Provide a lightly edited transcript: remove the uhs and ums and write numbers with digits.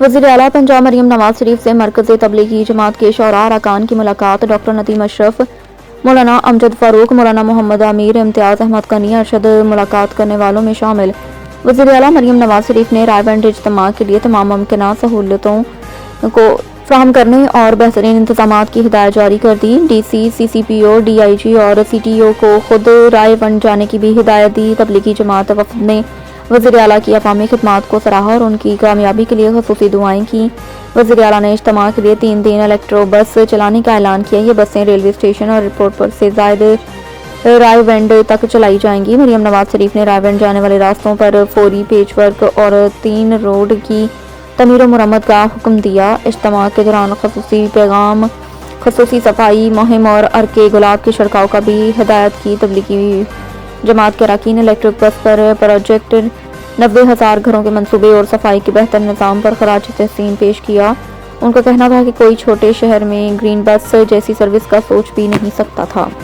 وزیر اعلیٰ پنجاب مریم نواز شریف سے مرکزی تبلیغی جماعت کے شعراء ارکان کی ملاقات۔ ڈاکٹر ندیم اشرف، مولانا امجد فاروق، مولانا محمد امیر، امتیاز احمد کنی، ارشد ملاقات کرنے والوں میں شامل۔ وزیر اعلیٰ مریم نواز شریف نے رائے بینڈ اجتماع کے لیے تمام ممکنہ سہولتوں کو فراہم کرنے اور بہترین انتظامات کی ہدایت جاری کر دی۔ D C, C C P O, D I جی اور سی ٹی او کو خود رائے بینڈ جانے کی بھی ہدایت دی۔ تبلیغی جماعت وفد نے وزیر اعلیٰ کی عوامی خدمات کو سراہا اور ان کی کامیابی کے لیے خصوصی دعائیں کیں۔ وزیر اعلیٰ نے اجتماع کے لیے 3 دن الیکٹرو بس چلانے کا اعلان کیا۔ یہ بسیں ریلوے اسٹیشن اور ایئرپورٹ پر سے زائد رائے بینڈ تک چلائی جائیں گی۔ مریم نواز شریف نے رائے بینڈ جانے والے راستوں پر فوری پیچ ورک اور 3 روڈ کی تعمیر و مرمت کا حکم دیا۔ اجتماع کے دوران خصوصی پیغام، خصوصی صفائی مہم اور ارکِ گلاب کے چھڑکاؤ کا بھی ہدایت کی۔ تبلیغی جماعت کے اراکین نے الیکٹرک بس پر پروجیکٹ 90,000 گھروں کے منصوبے اور صفائی کے بہتر نظام پر خراج تحسین پیش کیا۔ ان کا کہنا تھا کہ کوئی چھوٹے شہر میں گرین بس جیسی سروس کا سوچ بھی نہیں سکتا تھا۔